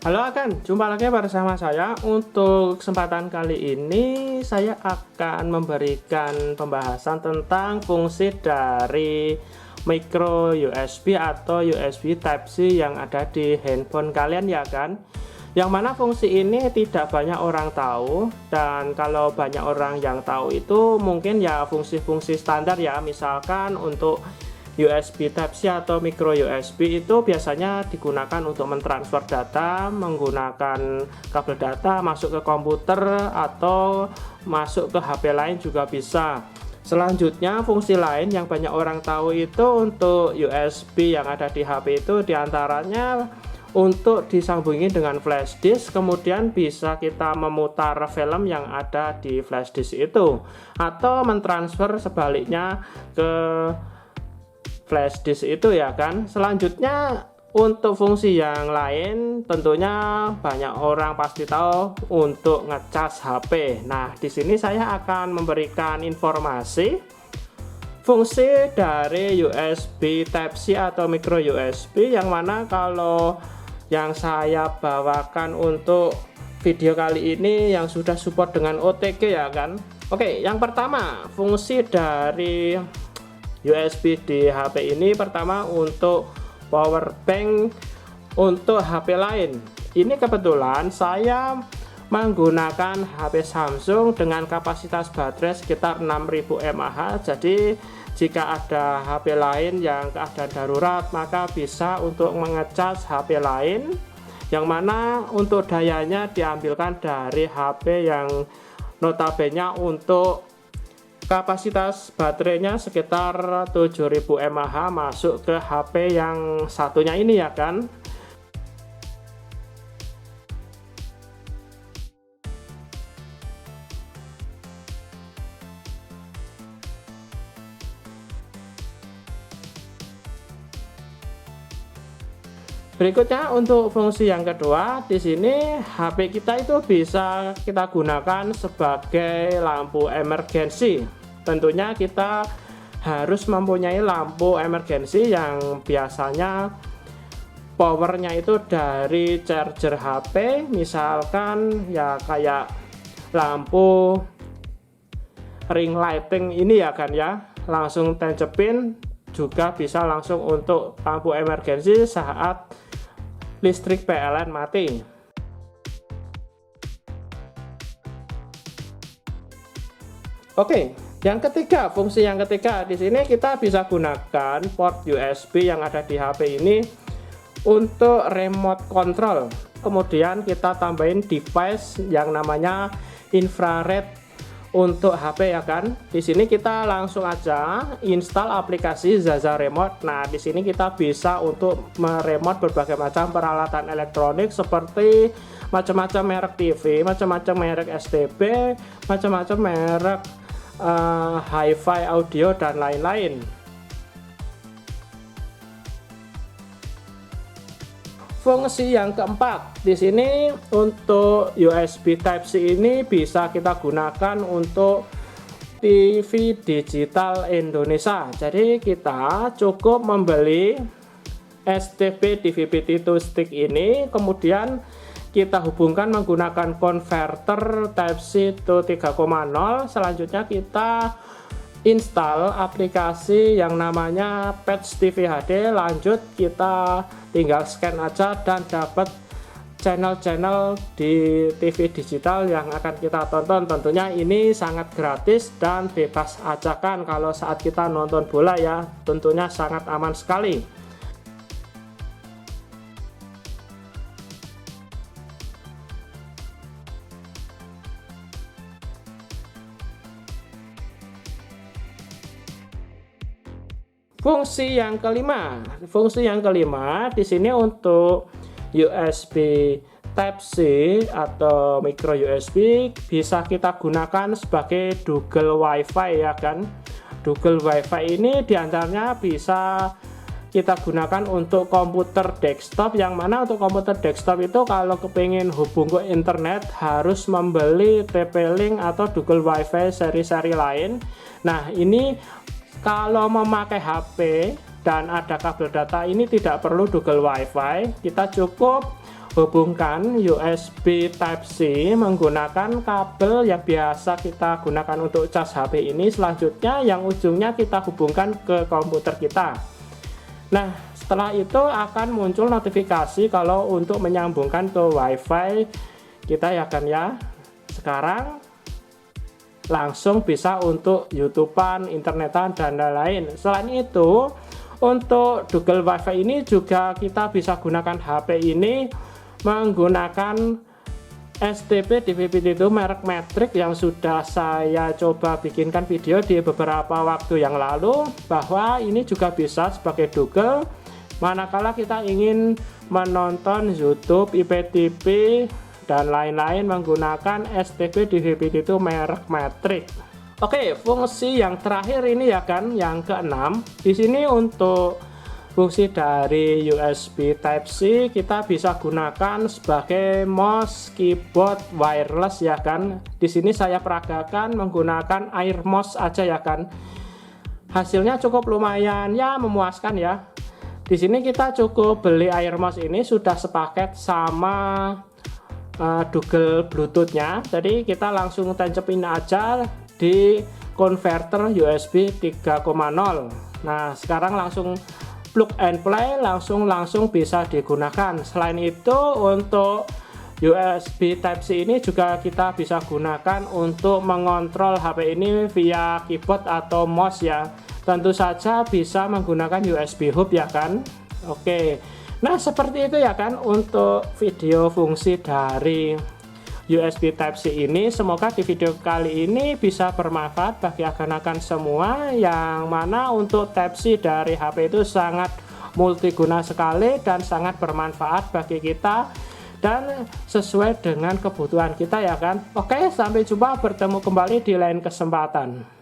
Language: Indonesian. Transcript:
Halo Akan, jumpa lagi bersama saya. Untuk kesempatan kali ini saya akan memberikan pembahasan tentang fungsi dari micro USB atau USB Type-C yang ada di handphone kalian ya kan. Yang mana fungsi ini tidak banyak orang tahu, dan kalau banyak orang yang tahu itu mungkin ya fungsi-fungsi standar ya, misalkan untuk USB Type-C atau micro USB itu biasanya digunakan untuk mentransfer data menggunakan kabel data masuk ke komputer atau masuk ke HP lain juga bisa. Selanjutnya fungsi lain yang banyak orang tahu itu untuk USB yang ada di HP itu diantaranya untuk disambungin dengan flash disk, kemudian bisa kita memutar film yang ada di flash disk itu atau mentransfer sebaliknya ke flash disk itu ya kan. Selanjutnya untuk fungsi yang lain tentunya banyak orang pasti tahu untuk ngecas HP. Nah, di sini saya akan memberikan informasi fungsi dari USB Type-C atau micro USB, yang mana kalau yang saya bawakan untuk video kali ini yang sudah support dengan OTG ya kan. Oke, yang pertama fungsi dari USB di HP ini pertama untuk power bank untuk HP lain. Ini kebetulan saya menggunakan HP Samsung dengan kapasitas baterai sekitar 6000 mAh. Jadi jika ada HP lain yang keadaan darurat maka bisa untuk mengecas HP lain, yang mana untuk dayanya diambilkan dari HP yang notabene untuk kapasitas baterainya sekitar 7000 mAh masuk ke HP yang satunya ini ya kan. Berikutnya untuk fungsi yang kedua, di sini HP kita itu bisa kita gunakan sebagai lampu emergency. Tentunya kita harus mempunyai lampu emergency yang biasanya powernya itu dari charger HP, misalkan ya kayak lampu ring lighting ini ya kan ya, langsung tancepin, juga bisa langsung untuk lampu emergency saat listrik PLN mati. Oke, yang ketiga, fungsi yang ketiga di sini kita bisa gunakan port USB yang ada di HP ini untuk remote control. Kemudian kita tambahin device yang namanya infrared untuk HP ya kan. Di sini kita langsung aja install aplikasi Zaza Remote. Nah, di sini kita bisa untuk meremote berbagai macam peralatan elektronik seperti macam-macam merek TV, macam-macam merek STB, macam-macam merek hi-fi audio dan lain-lain. Fungsi yang keempat di sini untuk USB Type-C ini bisa kita gunakan untuk TV digital Indonesia. Jadi kita cukup membeli STB DVB-T2 stick ini, kemudian kita hubungkan menggunakan konverter Type-C to 3.0. Selanjutnya kita install aplikasi yang namanya Patch TV HD. Lanjut kita tinggal scan aja dan dapat channel-channel di TV digital yang akan kita tonton. Tentunya ini sangat gratis dan bebas ajakan kalau saat kita nonton bola ya, tentunya sangat aman sekali. Fungsi yang kelima di sini untuk USB Type-C atau micro USB bisa kita gunakan sebagai Google Wi-Fi ya kan. Google Wi-Fi ini diantaranya bisa kita gunakan untuk komputer desktop, yang mana untuk komputer desktop itu kalau kepingin hubung ke internet harus membeli TP-Link atau Google Wi-Fi seri-seri lain. Nah, ini kalau memakai HP dan ada kabel data ini tidak perlu Google Wi-Fi, kita cukup hubungkan USB Type-C menggunakan kabel yang biasa kita gunakan untuk cas HP ini. Selanjutnya yang ujungnya kita hubungkan ke komputer kita. Nah, setelah itu akan muncul notifikasi kalau untuk menyambungkan ke WiFi kita ya kan ya. Sekarang langsung bisa untuk YouTubean, internetan, dan lain-lain. Selain itu, untuk Google WiFi ini juga kita bisa gunakan HP ini menggunakan STP DVB itu merek Matrix yang sudah saya coba bikinkan video di beberapa waktu yang lalu, bahwa ini juga bisa sebagai Google manakala kita ingin menonton YouTube, IPTV, dan lain-lain menggunakan STP DVB itu merek Matrix. Oke, fungsi yang terakhir ini ya kan, yang keenam. Di sini untuk fungsi dari USB Type-C kita bisa gunakan sebagai mouse keyboard wireless ya kan. Di sini saya peragakan menggunakan Air Mouse aja ya kan. Hasilnya cukup lumayan ya, memuaskan ya. Di sini kita cukup beli Air Mouse ini sudah sepaket sama Google Bluetooth-nya. Jadi kita langsung tancepin aja di konverter USB 3.0. Nah, sekarang langsung plug and play, langsung bisa digunakan. Selain itu untuk USB Type-C ini juga kita bisa gunakan untuk mengontrol HP ini via keyboard atau mouse ya. Tentu saja bisa menggunakan USB hub ya kan. Oke, nah seperti itu ya kan untuk video fungsi dari USB Type-C ini. Semoga di video kali ini bisa bermanfaat bagi akan semua, yang mana untuk Type-C dari HP itu sangat multiguna sekali dan sangat bermanfaat bagi kita dan sesuai dengan kebutuhan kita ya kan. Oke, sampai jumpa, bertemu kembali di lain kesempatan.